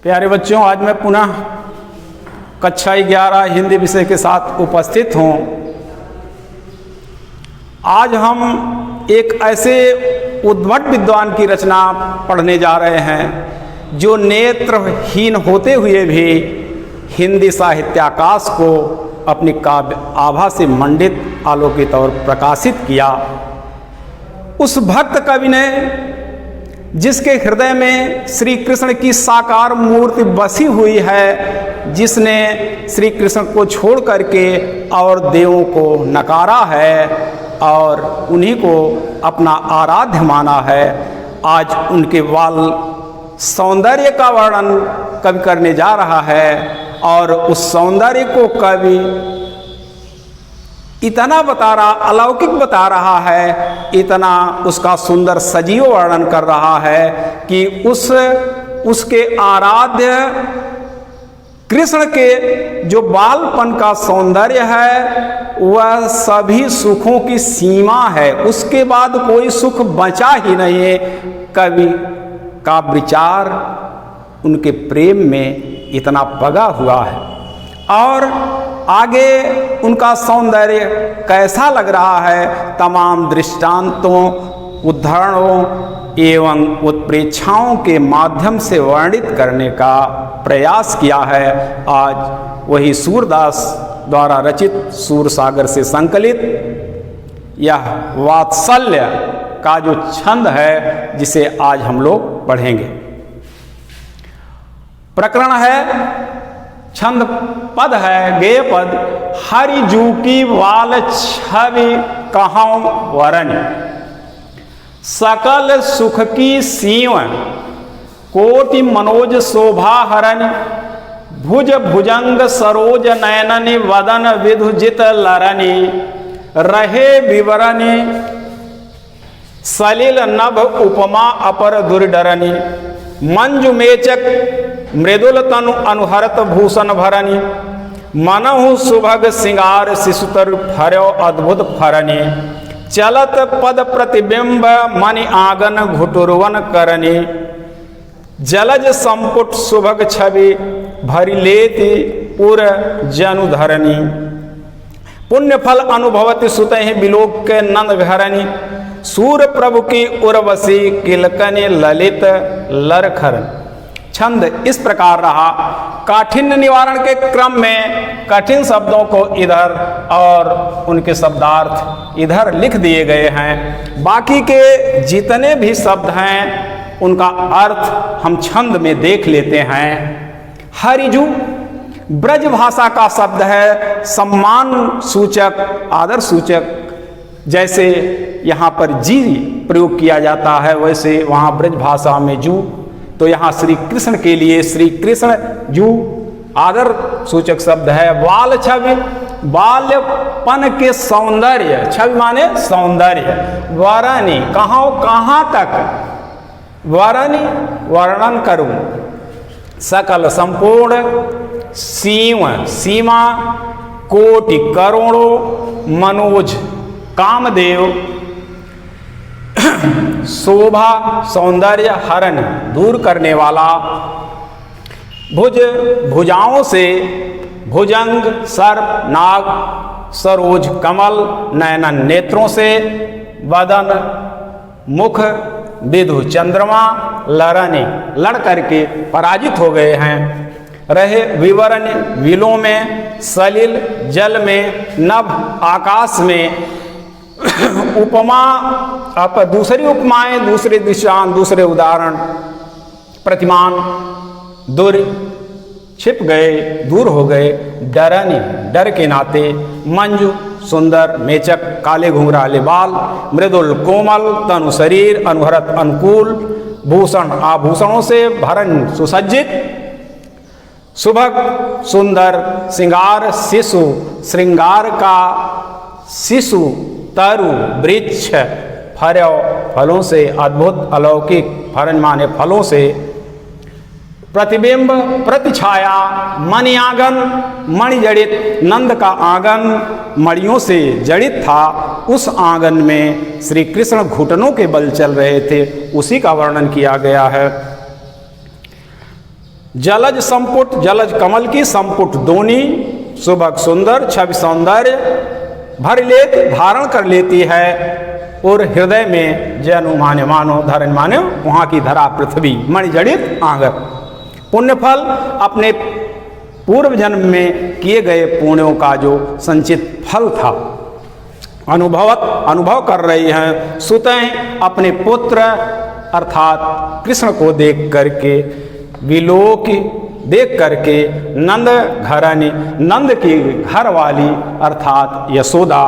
प्यारे बच्चों, आज मैं पुनः कक्षा 11 हिंदी विषय के साथ उपस्थित हूँ। आज हम एक ऐसे उद्भट विद्वान की रचना पढ़ने जा रहे हैं जो नेत्रहीन होते हुए भी हिंदी साहित्याकाश को अपनी काव्य आभा से मंडित, आलोकित और प्रकाशित किया। उस भक्त कवि ने, जिसके हृदय में श्री कृष्ण की साकार मूर्ति बसी हुई है, जिसने श्री कृष्ण को छोड़ करके और देवों को नकारा है और उन्हीं को अपना आराध्य माना है, आज उनके बाल सौंदर्य का वर्णन कवि करने जा रहा है। और उस सौंदर्य को कवि इतना बता रहा, अलौकिक बता रहा है, इतना उसका सुंदर सजीव वर्णन कर रहा है कि उसके आराध्य कृष्ण के जो बालपन का सौंदर्य है वह सभी सुखों की सीमा है, उसके बाद कोई सुख बचा ही नहीं है। कवि का विचार उनके प्रेम में इतना पगा हुआ है और आगे उनका सौंदर्य कैसा लग रहा है, तमाम दृष्टांतों, उदाहरणों एवं उत्प्रेक्षाओं के माध्यम से वर्णित करने का प्रयास किया है। आज वही सूरदास द्वारा रचित सूरसागर से संकलित यह वात्सल्य का जो छंद है, जिसे आज हम लोग पढ़ेंगे। प्रकरण है, छंद पद है, गेय पद। हरि जू की वाल छवि कहाँ वरन, सकल सुख की सीव कोटि मनोज शोभा हरन, भुज भुजंग सरोज नयननि वदन विधुजित लरनि, रहे विवरनि सलिल नभ उपमा अपर दुर्डरनि, मंजु मेचक मृदुल तनु अनुहरत भूषण भरनि, मनहु सुभग सिंगार शिशुतर फर्यो अद्भुत फरनि, चलत पद प्रतिबिंब मणि आंगन घुटुरवन करनि, जलज संपुट सुभग छवि भरि लेति उर जनु धरनि, पुण्य फल अनुभवति सुतहि बिलोक के नंद घरनि, सूर प्रभु की उर्वशी किलकनि ललित लरखरन। छंद इस प्रकार रहा। काठिन्य निवारण के क्रम में कठिन शब्दों को इधर और उनके शब्दार्थ इधर लिख दिए गए हैं। बाकी के जितने भी शब्द हैं उनका अर्थ हम छंद में देख लेते हैं। हरिजू ब्रज भाषा का शब्द है, सम्मान सूचक, आदर सूचक। जैसे यहाँ पर जी प्रयोग किया जाता है, वैसे वहाँ ब्रज भाषा में जू, तो यहाँ श्री कृष्ण के लिए श्री कृष्ण जू आदर सूचक शब्द है। बाल छवि, बाल्यपन के सौंदर्य, छवि माने सौंदर्य। वरनि, कहाँ तक, वरनि वर्णन करूं, सकल संपूर्ण, सीव सीमा, कोटि करोड़ों, मनोज कामदेव, शोभा सौंदर्य, हरण दूर करने वाला, भुज भुजाओं से, भुजंग सर्प नाग, सरोज कमल नयनन नेत्रों से, वदन मुख विधु चंद्रमा, लरनि लड़ करके पराजित हो गए हैं, रहे विवरण विलों में, सलिल जल में, नभ आकाश में, उपमा आप दूसरी उपमाएं, दूसरे दृष्टांत, दूसरे उदाहरण, प्रतिमान दूर छिप गए, दूर हो गए, डरनि डर के नाते, मंजू सुंदर, मेचक काले घुंघराले बाल, मृदुल कोमल तनु शरीर, अनुहरत अनुकूल, भूषण आभूषणों से, भरन सुसज्जित, सुभग सुंदर, श्रृंगार शिशु श्रृंगार का शिशु, तरु वृक्ष, फर्यो फलों से, अद्भुत अलौकिक, फरन माने फलों से, प्रतिबिंब प्रतिछाया, मणि आंगन मणि जड़ित, नंद का आंगन मणियों से जड़ित था, उस आंगन में श्री कृष्ण घुटनों के बल चल रहे थे, उसी का वर्णन किया गया है। जलज संपुट, जलज कमल की संपुट दोनी, सुभग सुंदर छवि सौंदर्य भर लेत धारण कर लेती है, और हृदय में जनु माने मानो धरण माने वहाँ की धरा पृथ्वी मणिजड़ित आंगर। पुण्यफल अपने पूर्व जन्म में किए गए पुण्यों का जो संचित फल था अनुभव कर रही हैं। सुतें अपने पुत्र अर्थात कृष्ण को देख करके, विलोक देख करके नंद घरानी, नंद की घर वाली अर्थात यशोदा,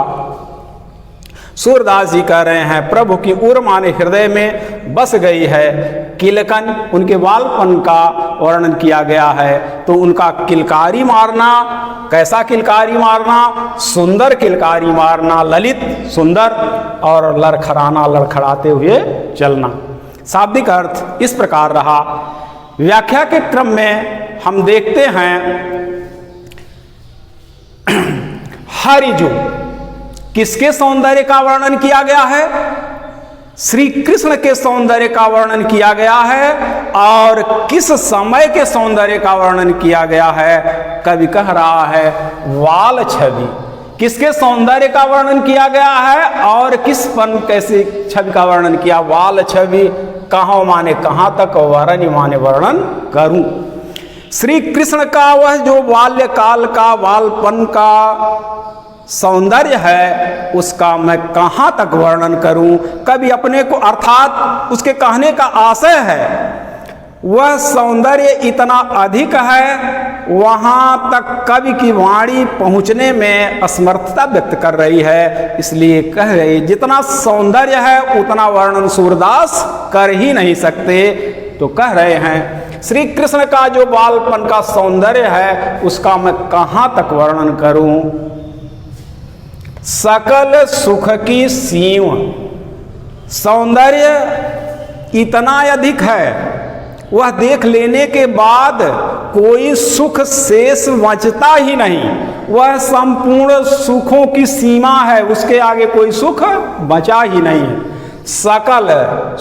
सूरदास जी कह रहे हैं प्रभु की उर माने हृदय में बस गई है। किलकन, उनके बालपन का वर्णन किया गया है, तो उनका किलकारी मारना, कैसा किलकारी मारना, सुंदर किलकारी मारना, ललित सुंदर, और लड़खड़ाना लड़खड़ाते हुए चलना। शाब्दिक अर्थ इस प्रकार रहा। व्याख्या के क्रम में हम देखते हैं हरिजु, किसके सौंदर्य का वर्णन किया गया है? श्री कृष्ण के सौंदर्य का वर्णन किया गया है। और किस समय के सौंदर्य का वर्णन किया गया है? कवि कह रहा है वाल छवि। किसके सौंदर्य का वर्णन किया गया है और किस पन कैसे छवि का वर्णन किया? वाल छवि, कहाँ माने कहाँ तक, वरण माने वर्णन करूं। श्री कृष्ण का वह जो बाल्यकाल का बालपन का सौंदर्य है, उसका मैं कहाँ तक वर्णन करूं? कभी अपने को अर्थात उसके कहने का आशय है वह सौंदर्य इतना अधिक है, वहाँ तक कवि की वाणी पहुँचने में असमर्थता व्यक्त कर रही है। इसलिए कह रही जितना सौंदर्य है उतना वर्णन सूरदास कर ही नहीं सकते। तो कह रहे हैं श्री कृष्ण का जो बालपन का सौंदर्य है उसका मैं कहाँ तक वर्णन करूं? सकल सुख की सीम, सौंदर्य इतना अधिक है, वह देख लेने के बाद कोई सुख शेष बचता ही नहीं। वह संपूर्ण सुखों की सीमा है, उसके आगे कोई सुख बचा ही नहीं है। सकल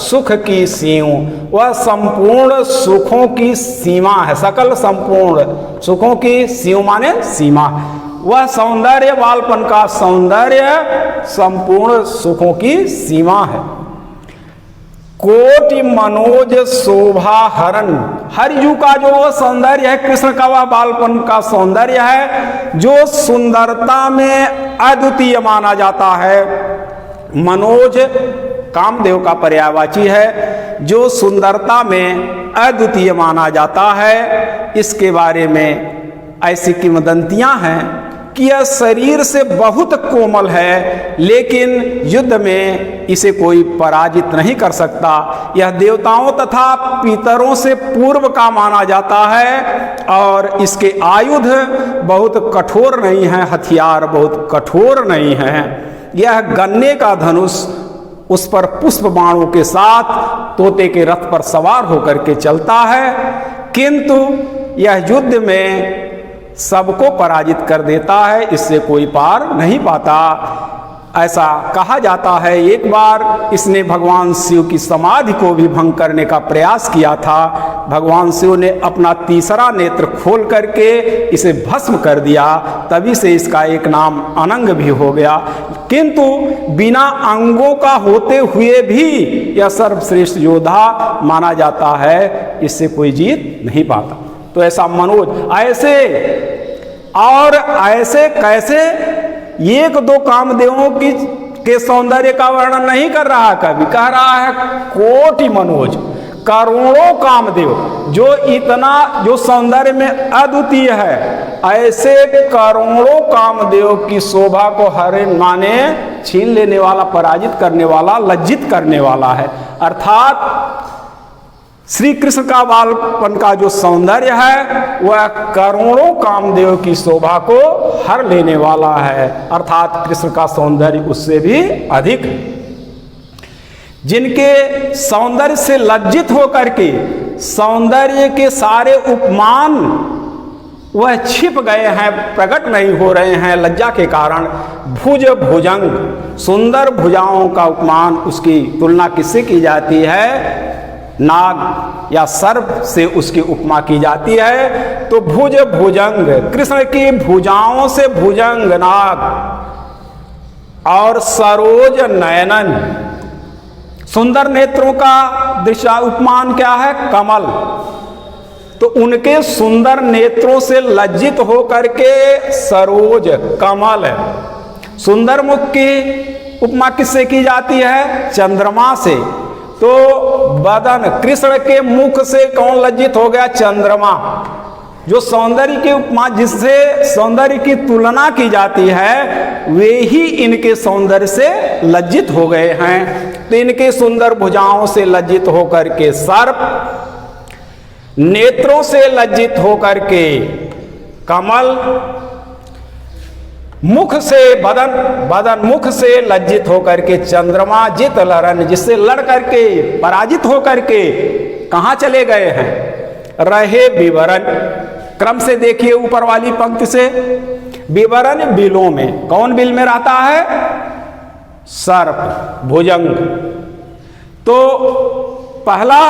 सुख की सीम, वह संपूर्ण सुखों की सीमा है। सकल संपूर्ण सुखों की सीम माने सीमा। वह सौंदर्य बालपन का सौंदर्य संपूर्ण सुखों की सीमा है। कोटि मनोज शोभा हरण, हरिजू का जो वह सौंदर्य है, कृष्ण का वह बालपन का सौंदर्य है जो सुंदरता में अद्वितीय माना जाता है। मनोज कामदेव का पर्यायवाची है, जो सुंदरता में अद्वितीय माना जाता है। इसके बारे में ऐसी किंवदंतियां हैं कि यह शरीर से बहुत कोमल है, लेकिन युद्ध में इसे कोई पराजित नहीं कर सकता। यह देवताओं तथा पितरों से पूर्व का माना जाता है और इसके आयुध बहुत कठोर नहीं है, हथियार बहुत कठोर नहीं है। यह गन्ने का धनुष, उस पर पुष्प बाणों के साथ तोते के रथ पर सवार होकर के चलता है, किंतु यह युद्ध में सबको पराजित कर देता है, इससे कोई पार नहीं पाता। ऐसा कहा जाता है एक बार इसने भगवान शिव की समाधि को भी भंग करने का प्रयास किया था। भगवान शिव ने अपना तीसरा नेत्र खोल करके इसे भस्म कर दिया, तभी से इसका एक नाम अनंग भी हो गया। किंतु बिना अंगों का होते हुए भी यह सर्वश्रेष्ठ योद्धा माना जाता है, इससे कोई जीत नहीं पाता। तो ऐसा मनोज, ऐसे और ऐसे कैसे एक दो कामदेवों की के सौंदर्य का वर्णन नहीं कर रहा, कभी कह रहा है कोटि मनोज, करोड़ों कामदेव, जो इतना जो सौंदर्य में अद्वितीय है, ऐसे करोड़ों कामदेव की शोभा को हरे माने छीन लेने वाला, पराजित करने वाला, लज्जित करने वाला है। अर्थात श्री कृष्ण का बालपन का जो सौंदर्य है वह करोड़ों कामदेव की शोभा को हर लेने वाला है, अर्थात कृष्ण का सौंदर्य उससे भी अधिक। जिनके सौंदर्य से लज्जित होकर के सौंदर्य के सारे उपमान वह छिप गए हैं, प्रकट नहीं हो रहे हैं लज्जा के कारण। भुज भुजंग, सुंदर भुजाओं का उपमान, उसकी तुलना किससे की जाती है? नाग या सर्प से उसकी उपमा की जाती है। तो भुज भुजंग, कृष्ण की भुजाओं से भुजंग नाग, और सरोज नयनन, सुंदर नेत्रों का दृश्य उपमान क्या है? कमल। तो उनके सुंदर नेत्रों से लज्जित होकर के सरोज कमल, सुंदर मुख की उपमा किससे की जाती है? चंद्रमा से। तो बदन, कृष्ण के मुख से कौन लज्जित हो गया? चंद्रमा। जो सौंदर्य की उपमा, जिससे सौंदर्य की तुलना की जाती है, वे ही इनके सौंदर्य से लज्जित हो गए हैं। तो इनके सुंदर भुजाओं से लज्जित होकर के सर्प, नेत्रों से लज्जित होकर के कमल, मुख से बदन मुख से लज्जित होकर के चंद्रमा, जित लरन, जिससे लड़ करके पराजित होकर के कहां चले गए हैं? रहे विवरण। क्रम से देखिए ऊपर वाली पंक्ति से, विवरण बिलों में, कौन बिल में रहता है? सर्प, भुजंग। तो पहला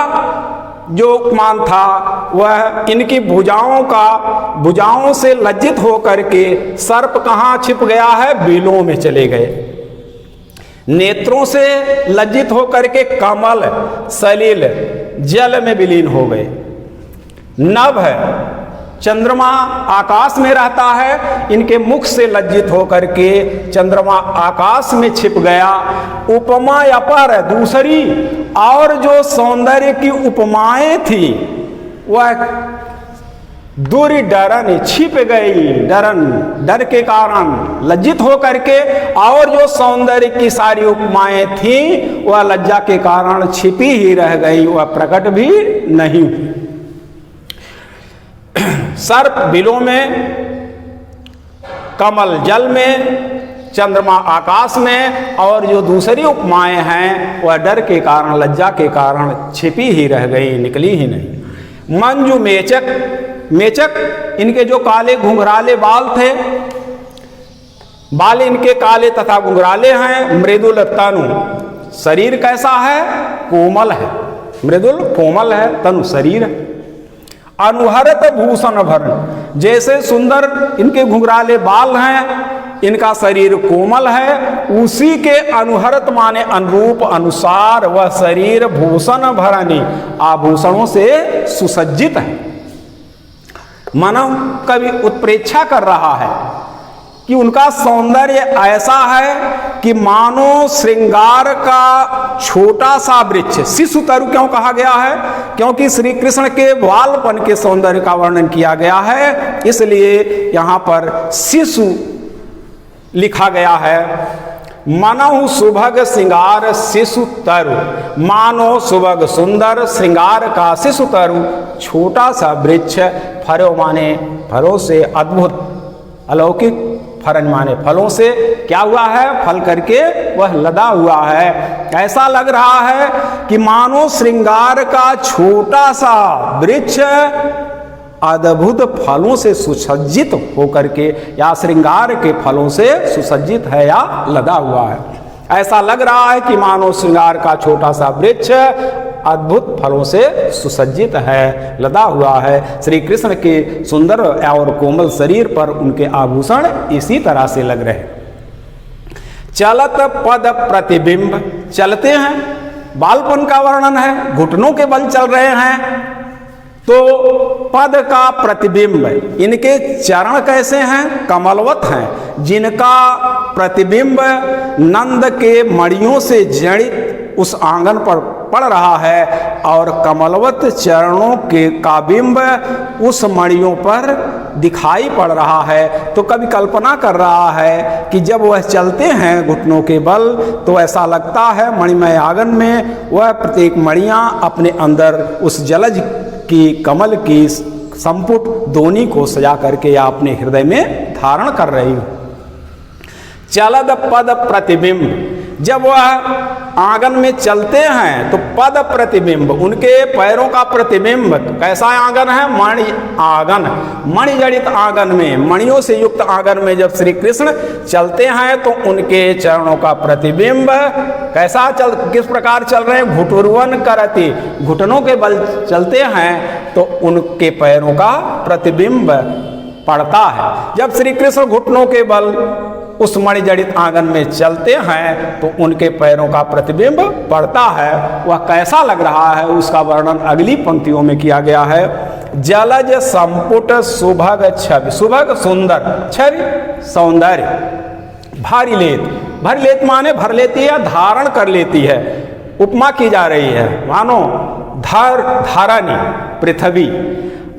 जो उपमान था वह इनकी भुजाओं से लज्जित होकर के सर्प कहां छिप गया है? बिलों में चले गए। नेत्रों से लज्जित होकर के कमल, सलील, जल में विलीन हो गए। नभ है, चंद्रमा आकाश में रहता है, इनके मुख से लज्जित होकर के चंद्रमा आकाश में छिप गया। उपमा अपर, दूसरी और जो सौंदर्य की उपमाएं थी वह दुर्डरन, छिप गई, डर के कारण लज्जित होकर के, और जो सौंदर्य की सारी उपमाएं थी वह लज्जा के कारण छिपी ही रह गई, वह प्रकट भी नहीं हुई। सर्प बिलों में, कमल जल में, चंद्रमा आकाश में, और जो दूसरी उपमाएं हैं वह डर के कारण, लज्जा के कारण छिपी ही रह गई, निकली ही नहीं। मंजू मेचक, इनके जो काले घुंघराले बाल थे, बाल इनके काले तथा घुंघराले हैं। मृदुल तनु, शरीर कैसा है? कोमल है, मृदुल कोमल है, तनु शरीर है। अनुहरत भूषण भरण, जैसे सुंदर इनके घुंघराले बाल हैं, इनका शरीर कोमल है, उसी के अनुहरत माने अनुरूप, अनुसार वह शरीर भूषण भरणी, आभूषणों से सुसज्जित है। मानव कवि उत्प्रेक्षा कर रहा है कि उनका सौंदर्य ऐसा है कि मानो श्रृंगार का छोटा सा वृक्ष। शिशु तरु क्यों कहा गया है? क्योंकि श्री कृष्ण के बालपन के सौंदर्य का वर्णन किया गया है, इसलिए यहां पर शिशु लिखा गया है। मानव सुभग श्रृंगार शिशु तरु, मानो सुभग सुंदर श्रृंगार का शिशु तरु, छोटा सा वृक्ष, फरो माने फलों से, अद्भुत अलौकिक, फरन माने फलों से क्या हुआ है? फल करके वह लदा हुआ है। ऐसा लग रहा है कि मानो श्रृंगार का छोटा सा वृक्ष अद्भुत फलों से सुसज्जित होकर के, या श्रृंगार के फलों से सुसज्जित है या लदा हुआ है। ऐसा लग रहा है कि मानो श्रृंगार का छोटा सा वृक्ष अद्भुत फलों से सुसज्जित है, लदा हुआ है। श्री कृष्ण के सुंदर और कोमल शरीर पर उनके आभूषण इसी तरह से लग रहे। चलत पद प्रतिबिंब, चलते हैं, बालपन का वर्णन है, घुटनों के बल चल रहे हैं। तो पद का प्रतिबिंब, इनके चरण कैसे हैं? कमलवत हैं, जिनका प्रतिबिंब नंद के मणियों से जड़ित उस आंगन पर पड़ रहा है, और कमलवत चरणों के का बिंब उस मणियों पर दिखाई पड़ रहा है। तो कभी कल्पना कर रहा है कि जब वह चलते हैं घुटनों के बल, तो ऐसा लगता है मणिमय आंगन में वह प्रत्येक मणियां अपने अंदर उस जलज की, कमल की संपुट दोनी को सजा करके या अपने हृदय में धारण कर रही हो। चलद पद प्रतिबिंब, जब वह आंगन में चलते हैं तो पद प्रतिबिंब, उनके पैरों का प्रतिबिंब, कैसा आंगन है? मणि आंगन, मणि जड़ित आंगन में, मणियों से युक्त आंगन में जब श्री कृष्ण चलते हैं तो उनके चरणों का प्रतिबिंब कैसा किस प्रकार चल रहे हैं? घुटुरवन करती, घुटनों के बल चलते हैं तो उनके पैरों का प्रतिबिंब पड़ता है। जब श्री कृष्ण घुटनों के बल उस मणि जड़ित आंगन में चलते हैं तो उनके पैरों का प्रतिबिंब पड़ता है। वह कैसा लग रहा है उसका वर्णन अगली पंक्तियों में किया गया है। जलज संपुट सुभग छवि, सुभग सुंदर, छवि सौंदर्य, भारी लेत, भर लेत माने भर लेती है, धारण कर लेती है। उपमा की जा रही है मानो धारणी पृथ्वी,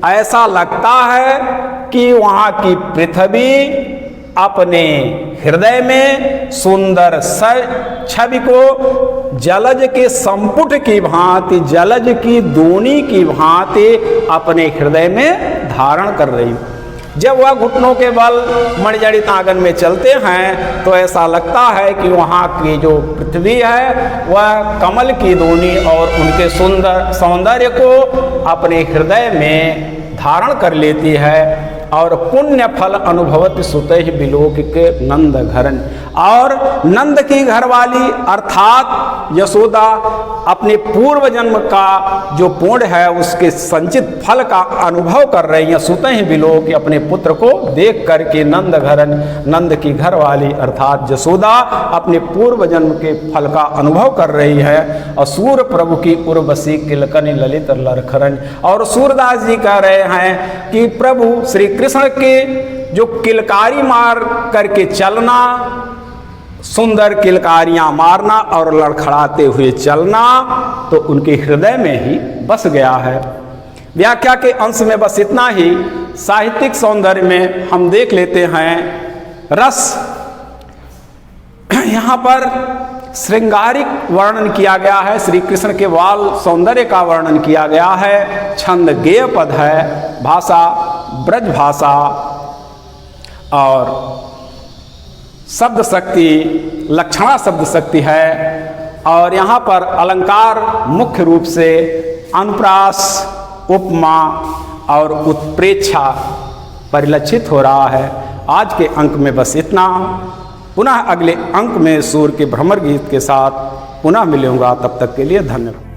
ऐसा लगता है कि वहाँ की पृथ्वी अपने हृदय में सुंदर छवि को जलज के संपुट की भांति, जलज की दूनी की भांति अपने हृदय में धारण कर रही। जब वह घुटनों के बल मणिजड़ित आंगन में चलते हैं तो ऐसा लगता है कि वहाँ की जो पृथ्वी है वह कमल की दूनी और उनके सुंदर सौंदर्य को अपने हृदय में धारण कर लेती है। और पुण्य फल अनुभवति सुतहि बिलोक के नंद घरन, और नंद की घरवाली अर्थात यशोदा अपने पूर्व जन्म का जो पुण्य है उसके संचित फल का अनुभव कर रही हैं। सुतहि बिलोक, अपने पुत्र को देख करके नंद घरन, नंद की घरवाली अर्थात यशोदा अपने पूर्व जन्म के फल का अनुभव कर रही है। और सूर प्रभु की उर्वशी किलकनि ललित लरखरन, और सूरदास जी कह रहे हैं कि प्रभु श्री कृष्ण के जो किलकारी मार करके चलना, सुंदर किलकारियां मारना और लड़खड़ाते हुए चलना, तो उनके हृदय में ही बस गया है। व्याख्या के अंश में बस इतना ही। साहित्यिक सौंदर्य में हम देख लेते हैं रस। यहाँ पर श्रृंगारिक वर्णन किया गया है, श्री कृष्ण के बाल सौंदर्य का वर्णन किया गया है। छंद गेय पद है, भाषा ब्रज भाषा, और शब्द शक्ति लक्षणा शब्द शक्ति है। और यहाँ पर अलंकार मुख्य रूप से अनुप्रास, उपमा और उत्प्रेक्षा परिलक्षित हो रहा है। आज के अंक में बस इतना। पुनः अगले अंक में सूर के भ्रमर गीत के साथ पुनः मिलूंगा। तब तक के लिए धन्यवाद।